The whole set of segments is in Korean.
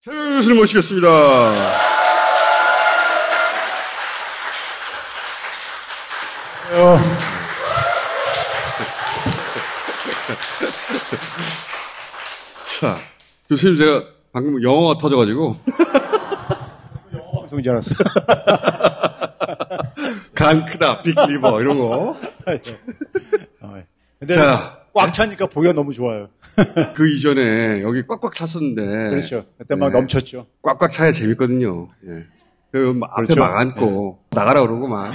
최명희 교수님 모시겠습니다. 자, 교수님 제가 방금 영어가 터져가지고 영어 방송인 줄 알았어요. 간 크다, 빅리버 이런 거. 근데 자, 꽉 차니까 보기가 너무 좋아요. 그 이전에 여기 꽉꽉 찼었는데. 그렇죠. 그때 막 넘쳤죠. 꽉꽉 차야 재밌거든요. 예. 그 앞에 그렇죠. 막 앉고 나가라 그러고 막.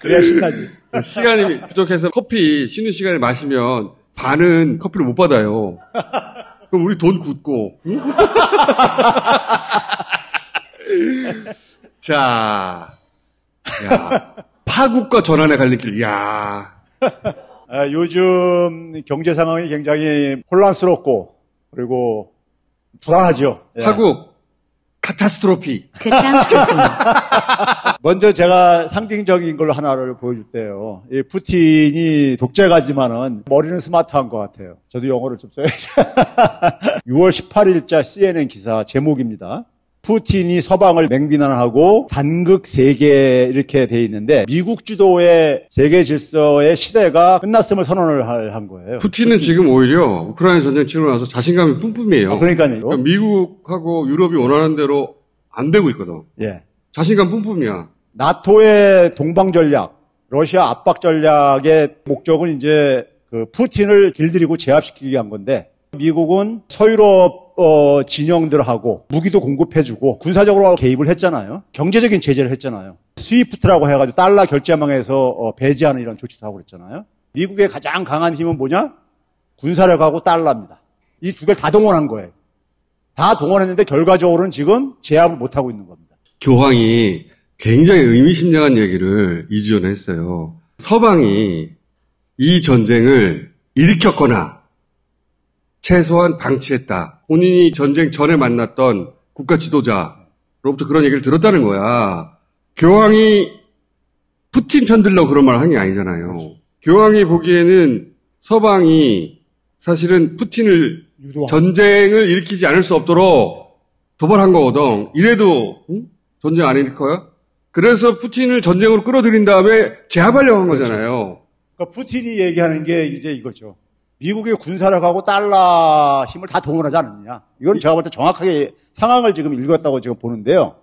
그래야 신나지. 시간이 부족해서 커피 쉬는 시간에 마시면 반은 커피를 못 받아요. 그럼 우리 돈 굳고. 응? 자, 야, 파국과 전환의 갈림길. 야, 요즘 경제 상황이 굉장히 혼란스럽고 그리고 불안하죠. 파국, 카타스트로피. 먼저 제가 상징적인 걸로 하나를 보여줄 때요. 이 푸틴이 독재가지만은 머리는 스마트한 것 같아요. 저도 영어를 좀 써야죠. 6월 18일자 CNN 기사 제목입니다. 푸틴이 서방을 맹비난하고 단극 세계 이렇게 돼 있는데 미국 주도의 세계 질서의 시대가 끝났음을 선언을 한 거예요. 푸틴은 지금 오히려 우크라이나 전쟁 치르고 나서 자신감이 뿜뿜이에요. 그러니까요. 그러니까 미국하고 유럽이 원하는 대로 안 되고 있거든. 예. 자신감 뿜뿜이야. 나토의 동방 전략, 러시아 압박 전략의 목적은 이제 그 푸틴을 길들이고 제압시키기 위한 건데 미국은 서유럽 진영들하고 무기도 공급해주고 군사적으로 개입을 했잖아요. 경제적인 제재를 했잖아요. 스위프트라고 해가지고 달러 결제망에서 배제하는 이런 조치도 하고 그랬잖아요. 미국의 가장 강한 힘은 뭐냐? 군사력하고 달러입니다. 이 두 개를 다 동원한 거예요. 다 동원했는데 결과적으로는 지금 제압을 못하고 있는 겁니다. 교황이 굉장히 의미심장한 얘기를 2주 전에 했어요. 서방이 이 전쟁을 일으켰거나 최소한 방치했다. 본인이 전쟁 전에 만났던 국가 지도자로부터 그런 얘기를 들었다는 거야. 교황이 푸틴 편들려고 그런 말을 한 게 아니잖아요. 그렇죠. 교황이 보기에는 서방이 사실은 푸틴을 전쟁을 일으키지 않을 수 없도록 도발한 거거든. 이래도 전쟁 안 일으켜요? 그래서 푸틴을 전쟁으로 끌어들인 다음에 제압하려고 한 거잖아요. 그러니까 푸틴이 얘기하는 게 이제 이거죠. 미국의 군사력하고 달러 힘을 다 동원하지 않느냐. 이건 제가 볼 때 정확하게 상황을 지금 읽었다고 지금 보는데요.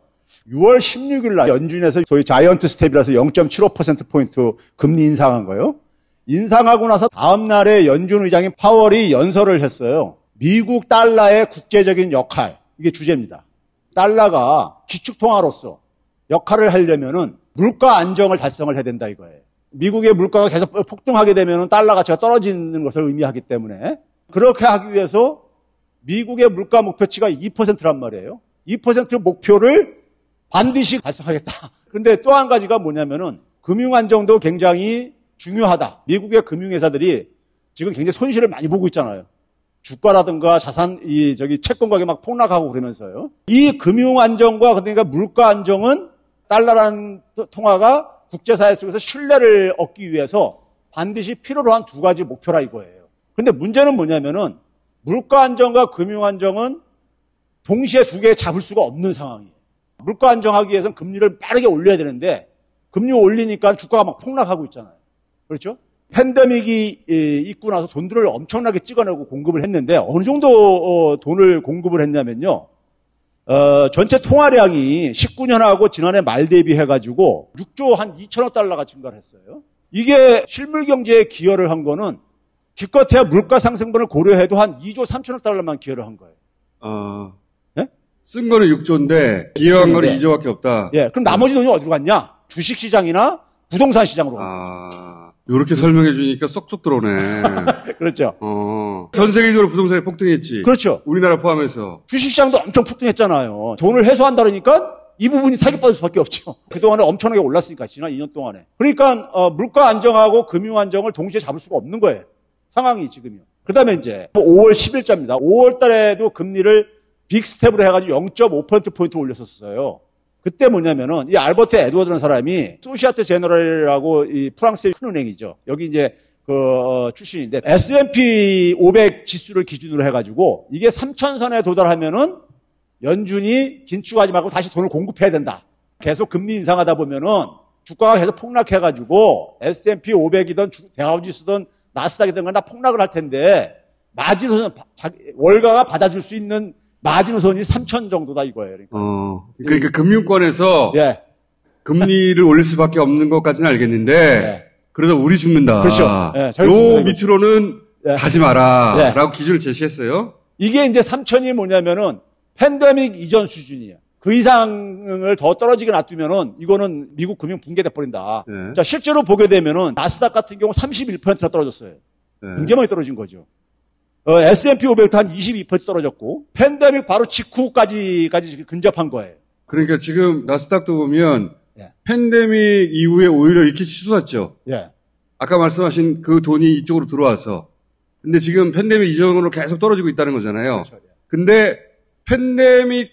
6월 16일 날 연준에서 소위 자이언트 스텝이라서 0.75%포인트 금리 인상한 거예요. 인상하고 나서 다음 날에 연준 의장인 파월이 연설을 했어요. 미국 달러의 국제적인 역할, 이게 주제입니다. 달러가 기축통화로서 역할을 하려면은 물가 안정을 달성을 해야 된다 이거예요. 미국의 물가가 계속 폭등하게 되면은 달러 가치가 떨어지는 것을 의미하기 때문에 그렇게 하기 위해서 미국의 물가 목표치가 2%란 말이에요. 2% 목표를 반드시 달성하겠다. 그런데 또 한 가지가 뭐냐면은 금융 안정도 굉장히 중요하다. 미국의 금융회사들이 지금 굉장히 손실을 많이 보고 있잖아요. 주가라든가 자산, 채권 가격이 막 폭락하고 그러면서요. 이 금융 안정과 그러니까 물가 안정은 달러라는 통화가 국제사회 속에서 신뢰를 얻기 위해서 반드시 필요로 한 두 가지 목표라 이거예요. 근데 문제는 뭐냐면은 물가 안정과 금융 안정은 동시에 두 개 잡을 수가 없는 상황이에요. 물가 안정하기 위해서는 금리를 빠르게 올려야 되는데 금리 올리니까 주가가 막 폭락하고 있잖아요. 그렇죠? 팬데믹이 있고 나서 돈들을 엄청나게 찍어내고 공급을 했는데 어느 정도 돈을 공급을 했냐면요. 전체 통화량이 19년하고 지난해 말 대비해가지고 6조 한 2천억 달러가 증가를 했어요. 이게 실물 경제에 기여를 한 거는 기껏해야 물가 상승분을 고려해도 한 2조 3천억 달러만 기여를 한 거예요. 네? 쓴 거는 6조인데 기여한 거는 2조밖에 없다. 예, 그럼 나머지 돈이 어디로 갔냐? 주식 시장이나 부동산 시장으로. 요렇게 설명해 주니까 쏙쏙 들어오네. 그렇죠. 전 세계적으로 부동산이 폭등했지. 그렇죠. 우리나라 포함해서. 주식시장도 엄청 폭등했잖아요. 돈을 회수한다 그러니까 이 부분이 타격받을 수밖에 없죠. 그동안에 엄청나게 올랐으니까, 지난 2년 동안에. 그러니까 물가 안정하고 금융 안정을 동시에 잡을 수가 없는 거예요. 상황이 지금이요. 그 다음에 이제 5월 10일자입니다. 5월 달에도 금리를 빅스텝으로 해가지고 0.5%포인트 올렸었어요. 그때 뭐냐면은 이 알버트 에드워드라는 사람이 소시아트 제너럴이라고 이 프랑스의 큰 은행이죠. 여기 이제 출신인데 S&P 500 지수를 기준으로 해가지고 이게 3,000선에 도달하면은 연준이 긴축하지 말고 다시 돈을 공급해야 된다. 계속 금리 인상하다 보면은 주가가 계속 폭락해가지고 S&P 500이든 대하우지수든 나스닥이든 다 폭락을 할 텐데 마지노선 월가가 받아줄 수 있는 마지노선이 3,000 정도다 이거예요. 그러니까 금융권에서 예. 금리를 올릴 수밖에 없는 것까지는 알겠는데 예. 그래서 우리 죽는다. 그렇죠. 예, 요 밑으로는 예. 가지 마라. 예. 라고 기준을 제시했어요. 이게 이제 3,000이 뭐냐면은 팬데믹 이전 수준이에요. 그 이상을 더 떨어지게 놔두면은 이거는 미국 금융 붕괴돼 버린다. 예. 자, 실제로 보게 되면은 나스닥 같은 경우 31%나 떨어졌어요. 예. 굉장히 많이 떨어진 거죠. S&P 500도 한 22% 떨어졌고 팬데믹 바로 직후까지 근접한 거예요. 그러니까 지금 나스닥도 보면 예. 팬데믹 이후에 오히려 이렇게 치솟았죠. 예. 아까 말씀하신 그 돈이 이쪽으로 들어와서. 근데 지금 팬데믹 이전으로 계속 떨어지고 있다는 거잖아요. 그렇죠. 근데 팬데믹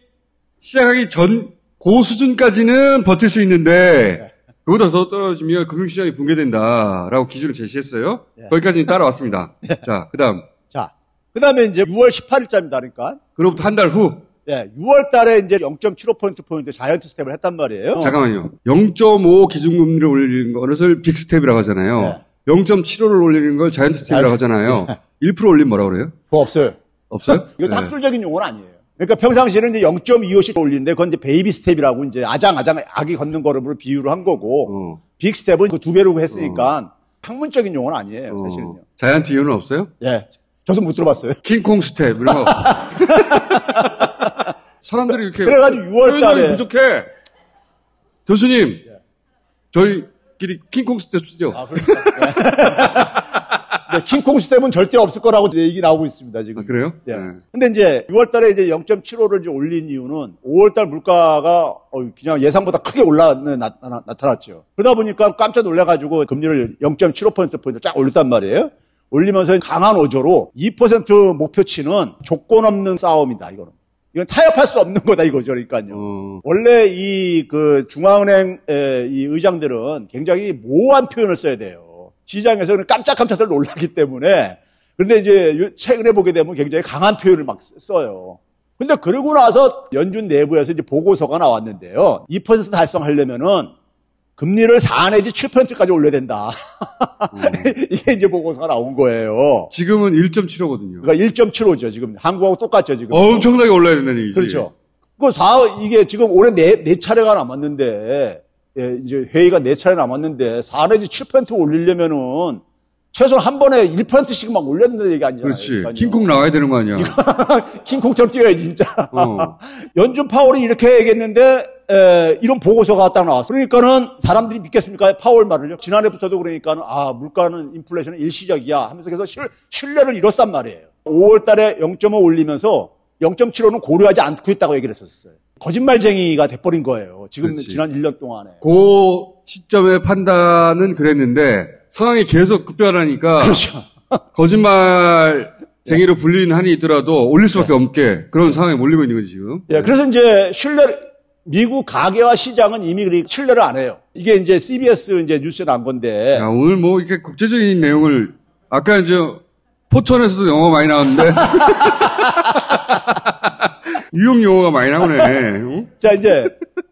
시작하기 전, 그 수준까지는 버틸 수 있는데, 그보다 더 떨어지면 금융시장이 붕괴된다라고 기준을 제시했어요. 예. 거기까지는 따라왔습니다. 자, 그 다음. 자, 그 다음에 이제 6월 18일자입니다. 그러니까. 그로부터 한 달 후. 예, 6월 달에 이제 0.75%포인트 자이언트 스텝을 했단 말이에요. 잠깐만요. 0.5 기준금리를 올리는 것을 빅스텝이라고 하잖아요. 네. 0.75를 올리는 걸 자이언트 스텝이라고 하잖아요. 1% 올리면 뭐라고 그래요? 그거 없어요. 없어요? 이거 네. 학술적인 용어는 아니에요. 그러니까 평상시에는 이제 0.25씩 올리는데 그건 이제 베이비 스텝이라고 이제 아장 아기 걷는 걸음으로 비유를 한 거고 빅 스텝은 그 두 배로 했으니까 학문적인 용어는 아니에요, 사실은요. 자이언트 이유는 없어요? 예. 저도 못 들어봤어요. 킹콩 스텝 이런 거. 사람들이 이렇게 그래가지고 6월 달에 부족해. 교수님, 저희끼리 킹콩 스텝 쓰죠. 아, 그렇습니까? 네, 킹콩 스텝은 절대 없을 거라고 얘기 나오고 있습니다, 지금. 아, 그래요? 예. 네. 근데 이제 6월 달에 이제 0.75를 이제 올린 이유는 5월 달 물가가 그냥 예상보다 크게 나타났죠. 그러다 보니까 깜짝 놀래가지고 금리를 0.75%포인트 쫙 올렸단 말이에요. 올리면서 강한 어조로 2% 목표치는 조건 없는 싸움이다, 이거는. 이건 타협할 수 없는 거다, 이거죠, 그러니까요. 원래 중앙은행 이 의장들은 굉장히 모호한 표현을 써야 돼요. 시장에서는 깜짝깜짝 놀라기 때문에. 근데 이제 최근에 보게 되면 굉장히 강한 표현을 막 써요. 근데 그러고 나서 연준 내부에서 이제 보고서가 나왔는데요. 2% 달성하려면은 금리를 4 내지 7%까지 올려야 된다. 이게 이제 보고서가 나온 거예요. 지금은 1.75거든요. 그러니까 1.75죠, 지금. 한국하고 똑같죠, 지금. 엄청나게 올라야 된다는 얘기지. 그렇죠. 이게 지금 올해 네 차례가 남았는데, 예, 이제 회의가 4차례 남았는데, 4 내지 7% 올리려면은, 최소한 한 번에 1%씩 막 올려야 된다는 얘기 아니잖아요. 그렇지. 그러니까요. 킹콩 나와야 되는 거 아니야. 킹콩처럼 뛰어야지, 진짜. 연준 파월이 이렇게 얘기했는데, 이런 보고서가 딱 나왔어. 그러니까는 사람들이 믿겠습니까? 파월 말을요. 지난해부터도 그러니까는, 물가는 인플레이션은 일시적이야 하면서 계속 신뢰를 잃었단 말이에요. 5월 달에 0.5 올리면서 0.75는 고려하지 않고 있다고 얘기를 했었어요. 거짓말쟁이가 돼버린 거예요. 지금 그렇지. 지난 1년 동안에. 그 시점의 판단은 그랬는데 상황이 계속 급변하니까 그렇죠. 거짓말쟁이로 불리는 한이 있더라도 올릴 수밖에 없게 그런 상황에 몰리고 있는 거지 지금. 예, 그래서 이제 미국 가계와 시장은 이미 신뢰를 안 해요. 이게 이제 CBS 이제 뉴스에 난 건데. 야, 오늘 뭐 이렇게 국제적인 내용을 아까 이제 포천에서도 영어 많이 나왔는데 뉴욕 용어가 많이 나오네. 자, 이제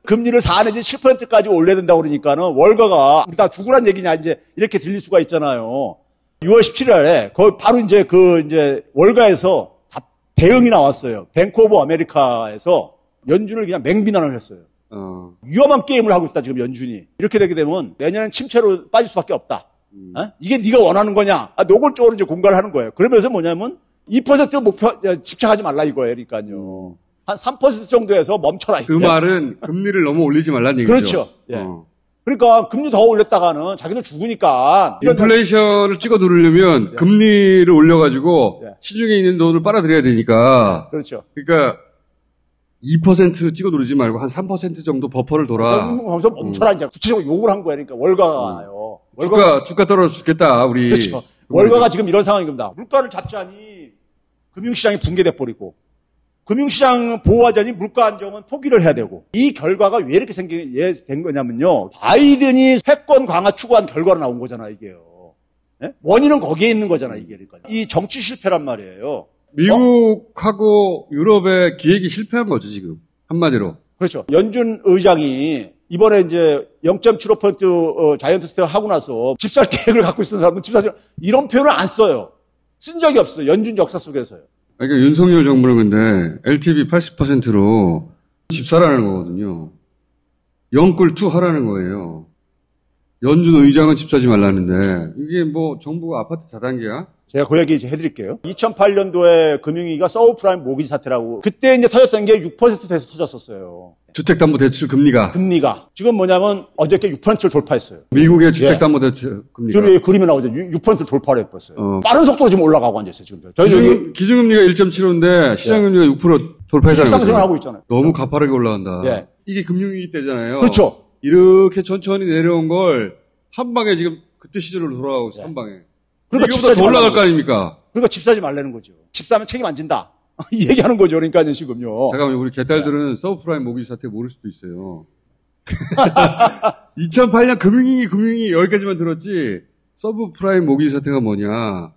금리를 4 내지 7%까지 올려야 된다고 그러니까는 월가가 다 죽으란 얘기냐 이제 이렇게 들릴 수가 있잖아요. 6월 17일에 거의 바로 이제 월가에서 대응이 나왔어요. 뱅크 오브 아메리카에서 연준을 그냥 맹비난을 했어요. 위험한 게임을 하고 있다 지금 연준이. 이렇게 되게 되면 내년엔 침체로 빠질 수밖에 없다. 이게 네가 원하는 거냐? 노골적으로 이제 공갈을 하는 거예요. 그러면서 뭐냐면 2% 목표 집착하지 말라 이거예요. 그러니까요. 한 3% 정도에서 멈춰라. 그 말은 금리를 너무 올리지 말라는 얘기죠. 그렇죠. 예. 그러니까 금리 더 올렸다가는 자기들 죽으니까. 인플레이션을 찍어 누르려면 금리를 올려가지고 시중에 있는 돈을 빨아들여야 되니까. 그렇죠. 그러니까 2% 찍어 누르지 말고 한 3% 정도 버퍼를 둬라. 그래서 멈춰라 이제 구체적으로 욕을 한 거야. 그러니까 월가가요. 주가 떨어져 죽겠다 우리. 그렇죠. 월가가 지금 이런 상황인 겁니다. 물가를 잡자니 금융시장이 붕괴돼 버리고. 금융시장 보호하자니 물가 안정은 포기를 해야 되고 이 결과가 왜 이렇게 된 거냐면요. 바이든이 패권 강화 추구한 결과로 나온 거잖아요. 이게요. 네? 원인은 거기에 있는 거잖아, 이게. 그러니까. 이 정치 실패란 말이에요. 미국하고 유럽의 기획이 실패한 거죠, 지금. 한마디로. 그렇죠. 연준 의장이 이번에 이제 0.75% 자이언트 스텝 하고 나서 집살 계획을 갖고 있었던 사람은 집살, 이런 표현을 안 써요. 쓴 적이 없어요. 연준 역사 속에서요. 그러니까 윤석열 정부는 근데 LTV 80%로 집사라는 거거든요. 영끌2 하라는 거예요. 연준 의장은 집 사지 말라는데 이게 뭐 정부가 아파트 다단계야? 제가 그 얘기 이제 해드릴게요. 2008년도에 금융위기가 서브프라임 모기지 사태라고 그때 이제 터졌던 게 6%대에서 터졌었어요. 주택담보대출 금리가 지금 뭐냐면 어저께 6%를 돌파했어요. 미국의 주택담보대출 금리가 지금 여기 그림이 나오죠. 6%를 돌파를 해버렸어요. 빠른 속도로 지금 올라가고 앉아있어요. 지금 저희 기준금리가 1.75인데 시장금리가 6% 돌파했다는 거죠. 상승을 하고 있잖아요. 너무 가파르게 올라간다. 예. 이게 금융위기 때잖아요. 그렇죠. 이렇게 천천히 내려온 걸 한 방에 지금 그때 시절로 돌아가고 있어. 한 방에. 그러니까 이거보다 더 올라갈 거 아닙니까? 그러니까 집 사지 말라는 거죠. 집 사면 책임 안 진다. 이 얘기하는 거죠. 그러니까 지금요. 잠깐만요. 우리 개딸들은 서브프라임 모기지 사태 모를 수도 있어요. 2008년 금융위기 여기까지만 들었지 서브프라임 모기지 사태가 뭐냐.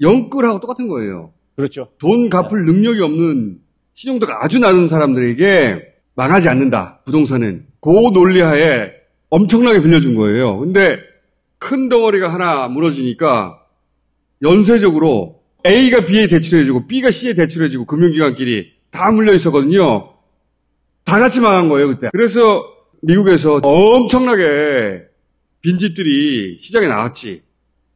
영끌하고 똑같은 거예요. 그렇죠. 돈 갚을 능력이 없는 신용도가 아주 낮은 사람들에게 망하지 않는다. 부동산은. 그 논리하에 엄청나게 빌려준 거예요. 근데 큰 덩어리가 하나 무너지니까 연쇄적으로 A가 B에 대출해주고 B가 C에 대출해주고 금융기관끼리 다 물려 있었거든요. 다 같이 망한 거예요, 그때. 그래서 미국에서 엄청나게 빈집들이 시장에 나왔지.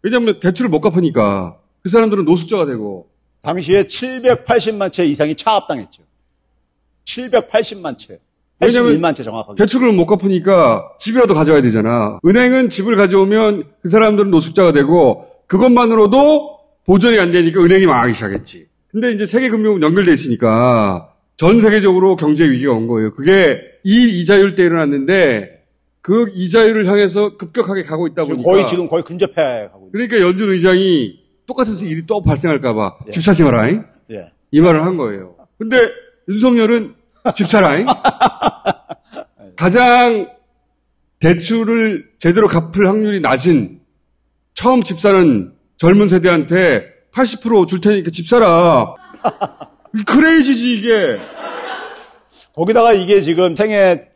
왜냐하면 대출을 못 갚으니까 그 사람들은 노숙자가 되고. 당시에 780만 채 이상이 차압당했죠. 780만 채. 81만 채 정확하게. 대출을 못 갚으니까 집이라도 가져가야 되잖아. 은행은 집을 가져오면 그 사람들은 노숙자가 되고 그것만으로도 보전이 안 되니까 은행이 망하기 시작했지. 근데 이제 세계금융 연결돼 있으니까 전 세계적으로 경제 위기가 온 거예요. 그게 이 이자율 때 일어났는데 그 이자율을 향해서 급격하게 가고 있다 보니까 지금 거의 근접해 가고. 그러니까 연준 의장이 똑같은 일이 또 발생할까 봐 집 사지 마라잉. 이 말을 한 거예요. 근데 윤석열은 집 사라잉. 가장 대출을 제대로 갚을 확률이 낮은 처음 집 사는 젊은 세대한테 80% 줄 테니까 집 사라. 크레이지지 이게. 거기다가 이게 지금 생애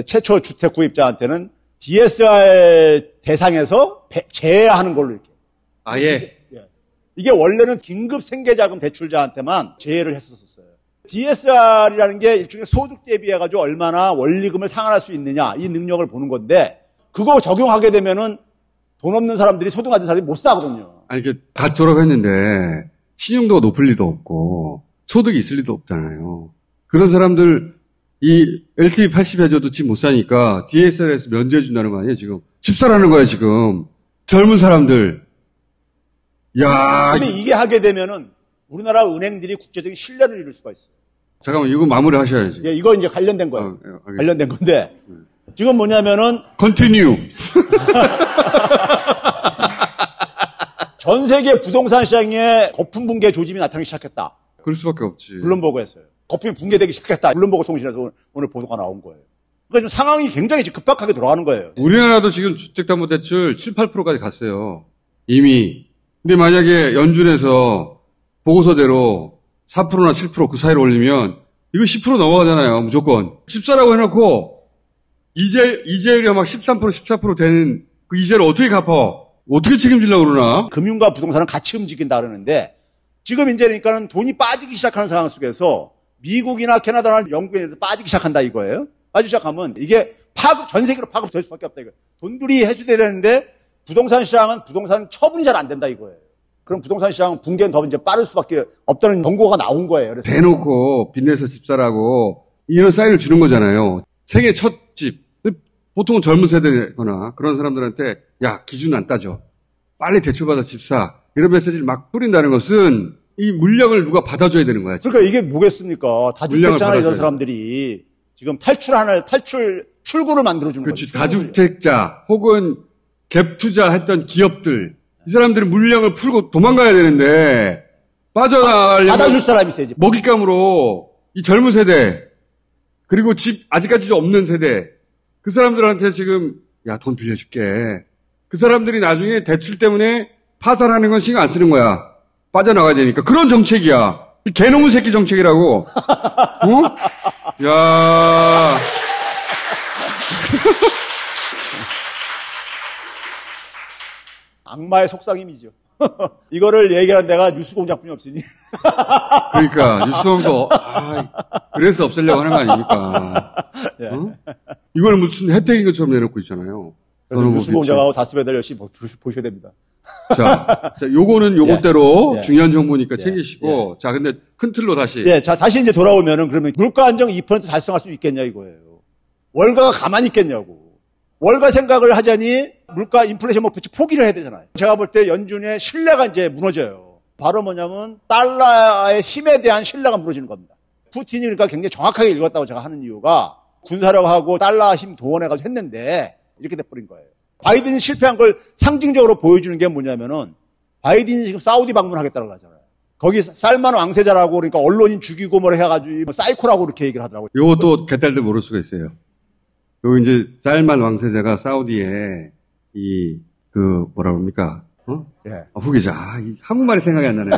최초 주택 구입자한테는 DSR 대상에서 제외하는 걸로 이렇게. 아예. 이게 원래는 긴급 생계자금 대출자한테만 제외를 했었어요. DSR이라는 게 일종의 소득 대비해가지고 얼마나 원리금을 상환할 수 있느냐 이 능력을 보는 건데 그거 적용하게 되면은 돈 없는 사람들이 소득 가진 사람들이 못 사거든요. 아니 갓 졸업했는데 신용도가 높을 리도 없고 소득이 있을 리도 없잖아요. 그런 사람들 이 LTV 80 해줘도 집 못 사니까 DSR에서 면제해 준다는 거 아니에요 지금. 집 사라는 거야 지금. 젊은 사람들. 야. 근데 이게 하게 되면은 우리나라 은행들이 국제적인 신뢰를 잃을 수가 있어요. 잠깐만, 이거 마무리 하셔야지. 예, 이거 이제 관련된 거예요. 관련된 건데. 지금 뭐냐면은. Continue. 전 세계 부동산 시장에 거품 붕괴 조짐이 나타나기 시작했다. 그럴 수밖에 없지. 블룸버그에서요. 거품이 붕괴되기 시작했다. 블룸버그 통신에서 오늘 보도가 나온 거예요. 그러니까 지금 상황이 굉장히 급박하게 돌아가는 거예요. 우리나라도 지금 주택담보대출 7, 8%까지 갔어요. 이미. 근데 만약에 연준에서 보고서대로 4%나 7% 그 사이로 올리면 이거 10% 넘어가잖아요. 무조건. 집 사라고 해놓고 이자율이 막 13%, 14% 되는 그 이자를 어떻게 갚아? 어떻게 책임지려고 그러나? 금융과 부동산은 같이 움직인다 그러는데 지금 이제 그러니까는 돈이 빠지기 시작하는 상황 속에서 미국이나 캐나다나 영국에 빠지기 시작한다 이거예요. 빠지기 시작하면 이게 전 세계로 파급될 수밖에 없다 이거예요. 돈들이 해소되는데 부동산 시장은 부동산 처분이 잘 안 된다 이거예요. 그럼 부동산 시장은 붕괴는 더 이제 빠를 수밖에 없다는 경고가 나온 거예요. 그래서 대놓고 빚내서 집 사라고 이런 사인을 주는 거잖아요. 생애 첫 집. 보통은 젊은 세대거나 그런 사람들한테 야 기준 안 따져. 빨리 대출받아 집 사. 이런 메시지를 막 뿌린다는 것은 이 물량을 누가 받아줘야 되는 거야. 지금. 그러니까 이게 뭐겠습니까? 다주택자나 이런 사람들이 지금 출구를 만들어주는 거죠. 그렇지. 다주택자 혹은 갭 투자했던 기업들. 이 사람들은 물량을 풀고 도망가야 되는데 빠져나가려면 받아줄 사람이 있어야지. 먹잇감으로 이 젊은 세대 그리고 집 아직까지 없는 세대 그 사람들한테 지금 야 돈 빌려줄게. 그 사람들이 나중에 대출 때문에 파산하는 건 신경 안 쓰는 거야. 빠져나가야 되니까. 그런 정책이야. 이 개놈의 새끼 정책이라고. 어? 야. 악마의 속삭임이죠. 이거를 얘기하는 데가 뉴스공장뿐이 없으니. 그러니까 뉴스공도 그래서 없애려고 하는 거 아닙니까? 예. 어? 이걸 무슨 혜택인 것처럼 내놓고 있잖아요. 그래서 뉴스공장하고 다스베달 열심히 보셔야 됩니다. 자, 요거는 요것대로 예. 중요한 정보니까 챙기시고. 자, 근데 큰 틀로 다시. 예, 자, 다시 이제 돌아오면은 그러면 물가 안정 2% 달성할 수 있겠냐 이거예요. 월가가 가만히 있겠냐고. 월가 생각을 하자니 물가 인플레이션 목표치 포기를 해야 되잖아요. 제가 볼 때 연준의 신뢰가 이제 무너져요. 바로 뭐냐면 달러의 힘에 대한 신뢰가 무너지는 겁니다. 푸틴이 그러니까 굉장히 정확하게 읽었다고 제가 하는 이유가 군사력하고 달러 힘 동원해가지고 했는데 이렇게 돼버린 거예요. 바이든이 실패한 걸 상징적으로 보여주는 게 뭐냐면은 바이든이 지금 사우디 방문하겠다고 하잖아요. 거기 살만 왕세자라고 그러니까 언론인 죽이고 뭐 해가지고 뭐 사이코라고 이렇게 얘기를 하더라고요. 요것도 개딸들 모를 수가 있어요. 요 이제 살만 왕세자가 사우디에 뭐라 그럽니까? 어? 예. 후계자. 이 한국말이 생각이 안 나네.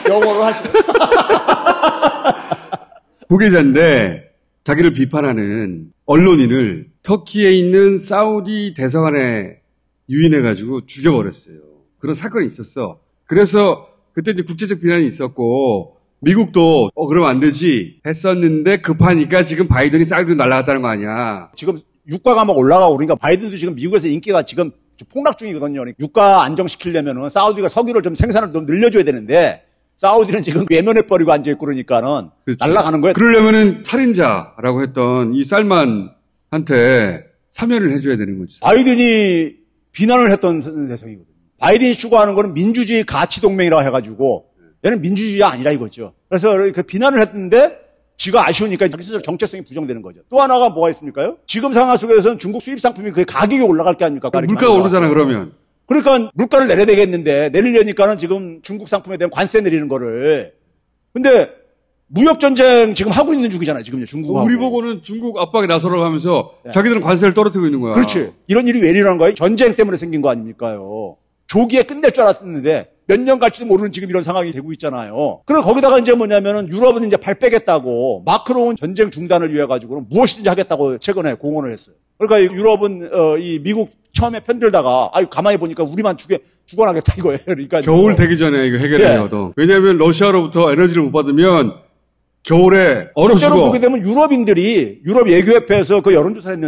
영어로 하죠. 후계자인데 자기를 비판하는 언론인을 터키에 있는 사우디 대사관에 유인해가지고 죽여버렸어요. 그런 사건이 있었어. 그래서 그때 이제 국제적 비난이 있었고 미국도 그러면 안 되지 했었는데 급하니까 지금 바이든이 사우디로 날아갔다는 거 아니야. 지금 유가가 막 올라가고 그러니까 바이든도 지금 미국에서 인기가 지금 폭락 중이거든요. 유가 안정시키려면은 사우디가 석유를 좀 생산을 좀 늘려줘야 되는데 사우디는 지금 외면해버리고 앉아있고 그러니까는 그렇지. 날아가는 거예요. 그러려면은 살인자라고 했던 이 살만한테 사면을 해줘야 되는 거지. 바이든이 비난을 했던 대상이거든요. 바이든이 추구하는 거는 민주주의 가치 동맹이라고 해가지고 얘는 민주주의가 아니라 이거죠. 그래서 그 비난을 했는데 지가 아쉬우니까 자기 스스로 정체성이 부정되는 거죠. 또 하나가 뭐가 있습니까요? 지금 상황 속에서는 중국 수입 상품이 그 가격이 올라갈 게 아닙니까? 물가가 오르잖아 그러면. 그러니까 물가를 내려야 되겠는데 내리려니까는 지금 중국 상품에 대한 관세 내리는 거를. 근데 무역 전쟁 지금 하고 있는 중이잖아요. 지금 중국하고. 우리 보고는 중국 압박에 나서라고 하면서 자기들은 관세를 떨어뜨리고 있는 거야. 그렇지. 이런 일이 왜 일어난 거예요? 전쟁 때문에 생긴 거 아닙니까요? 조기에 끝낼 줄 알았는데 몇 년 갈지도 모르는 지금 이런 상황이 되고 있잖아요. 그리고 거기다가 이제 뭐냐면은 유럽은 이제 발 빼겠다고 마크롱은 전쟁 중단을 위해 가지고는 무엇이든지 하겠다고 최근에 공언을 했어요. 그러니까 유럽은 이 미국 처음에 편들다가 가만히 보니까 우리만 죽어나겠다 이거예요. 그러니까 겨울 되기 전에 이거 해결해야거든. 왜냐하면 러시아로부터 에너지를 못 받으면 겨울에 얼어 죽어. 실제로 보게 되면 유럽인들이 유럽 예교협회에서 그 여론조사를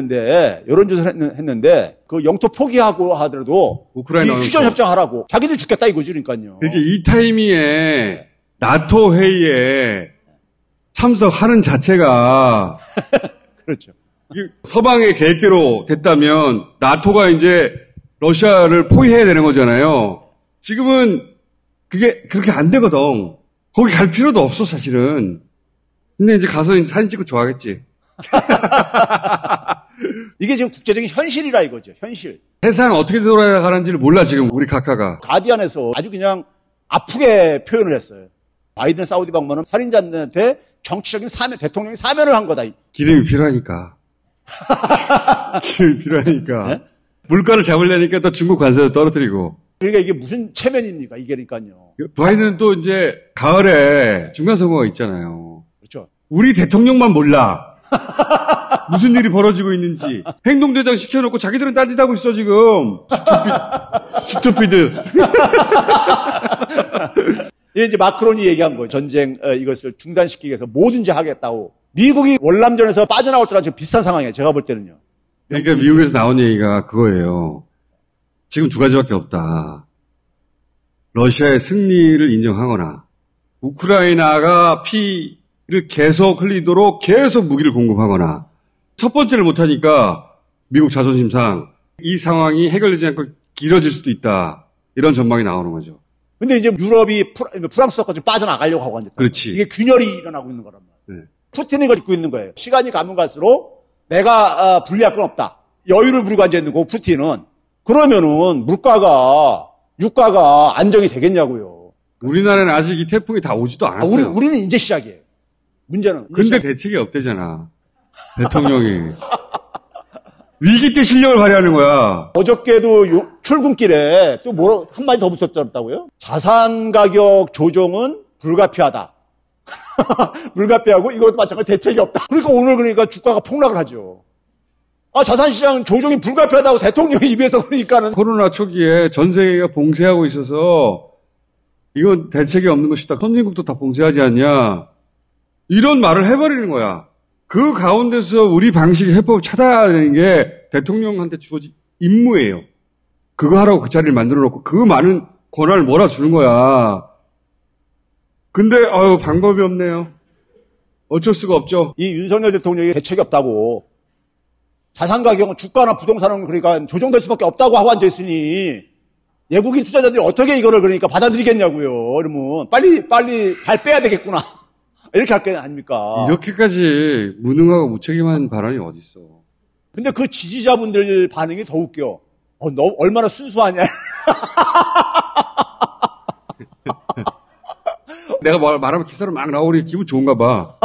했는데 그 영토 포기하고 하더라도 우크라이나 휴전 협정하라고 자기들 죽겠다 이거지 그러니까요. 이렇게 이 타이밍에 나토 회의에 참석하는 자체가 그렇죠. 서방의 계획대로 됐다면 나토가 이제 러시아를 포위해야 되는 거잖아요. 지금은 그게 그렇게 안 되거든. 거기 갈 필요도 없어 사실은. 근데 이제 가서 사진 찍고 좋아하겠지. 이게 지금 국제적인 현실이라 이거죠. 현실. 세상 어떻게 돌아가는지를 몰라 지금 우리 각하가. 가디언에서 아주 그냥 아프게 표현을 했어요. 바이든 사우디 방문은 살인자한테 정치적인 사면, 대통령이 사면을 한 거다. 기름이 필요하니까. 기름이 필요하니까. 네? 물가를 잡으려니까 또 중국 관세도 떨어뜨리고. 그러니까 이게 무슨 체면입니까? 이게 그러니까요. 바이든은 또 이제 가을에 중간선거가 있잖아요. 그렇죠. 우리 대통령만 몰라. 무슨 일이 벌어지고 있는지. 행동대장 시켜놓고 자기들은 딴짓하고 있어 지금. 스투피드. 이게 이제 마크론이 얘기한 거예요. 전쟁 이것을 중단시키기 위해서 뭐든지 하겠다고. 미국이 월남전에서 빠져나올 때랑 지금 비슷한 상황이에요. 제가 볼 때는요. 그러니까 미국에서 나온 얘기가 그거예요. 지금 두 가지밖에 없다. 러시아의 승리를 인정하거나 우크라이나가 피를 계속 흘리도록 계속 무기를 공급하거나 첫 번째를 못하니까 미국 자존심상 이 상황이 해결되지 않고 길어질 수도 있다. 이런 전망이 나오는 거죠. 근데 이제 유럽이 프랑스까지 빠져나가려고 하고 앉았다. 그렇지. 이게 균열이 일어나고 있는 거란 말이에요. 네. 푸틴이 그걸 입고 있는 거예요. 시간이 가면 갈수록 내가 불리할 건 없다. 여유를 부리고 앉아있는 거고 푸틴은. 그러면은 유가가 안정이 되겠냐고요. 우리나라는 아직 이 태풍이 다 오지도 않았어요. 우리는 이제 시작이에요. 문제는. 근데 대책이 없대잖아. 대통령이. 위기 때 실력을 발휘하는 거야. 어저께도 출근길에 또 뭐 한마디 더 붙었다고요? 자산 가격 조정은 불가피하다. 불가피하고 이것도 마찬가지로 대책이 없다. 그러니까 오늘 그러니까 주가가 폭락을 하죠. 아, 자산시장 조정이 불가피하다고 대통령이 입에서 그러니까는. 코로나 초기에 전 세계가 봉쇄하고 있어서 이건 대책이 없는 것이다. 선진국도 다 봉쇄하지 않냐. 이런 말을 해버리는 거야. 그 가운데서 우리 방식의 해법을 찾아야 되는 게 대통령한테 주어진 임무예요. 그거 하라고 그 자리를 만들어 놓고 그 많은 권한을 몰아주는 거야. 근데 방법이 없네요. 어쩔 수가 없죠. 이 윤석열 대통령이 대책이 없다고. 자산 가격은 주가나 부동산은 그러니까 조정될 수밖에 없다고 하고 앉아있으니 외국인 투자자들이 어떻게 이거를 그러니까 받아들이겠냐고요. 그러면 빨리 발 빼야 되겠구나. 이렇게 할 게 아닙니까? 이렇게까지 무능하고 무책임한 발언이 어디 있어. 근데 그 지지자분들 반응이 더 웃겨. 너 얼마나 순수하냐. 내가 말하면 기사로 막 나오니 기분 좋은가 봐.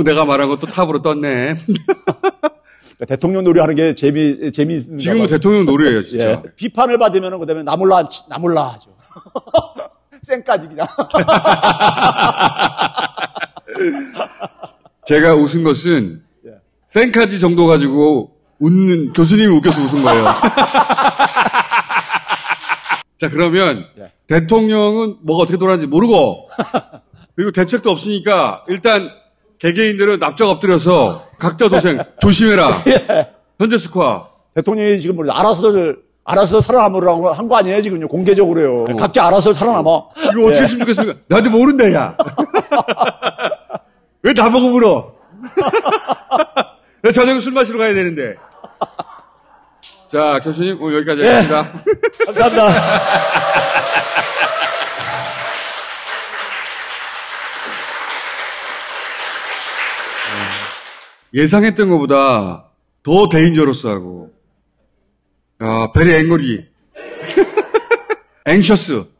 내가 말한 것도 탑으로 떴네. 그러니까 대통령 놀이하는 게 재미있는. 지금은 대통령 놀이에요, 진짜. 예. 비판을 받으면 그다음에 나몰라 하죠. 쌩까지 그냥. 제가 웃은 것은 쌩까지 정도 가지고 웃는 교수님이 웃겨서 웃은 거예요. 자, 그러면 대통령은 뭐가 어떻게 돌아가는지 모르고 그리고 대책도 없으니까 일단 개개인들은 납작 엎드려서 각자 도생 조심해라. 현재 스코어. 대통령이 지금 알아서 살아남으라고 한 거 아니에요, 지금요. 공개적으로요. 각자 알아서 살아남아. 이거 어떻게 했으면 좋겠습니까? 나도 모른다, 야. 왜 나보고 물어? 나 저녁에 술 마시러 가야 되는데. 자, 교수님, 오늘 여기까지 하겠습니다. 감사합니다. 예상했던 것보다 더 데인저러스하고, 베리 앵거리, 앵셔스.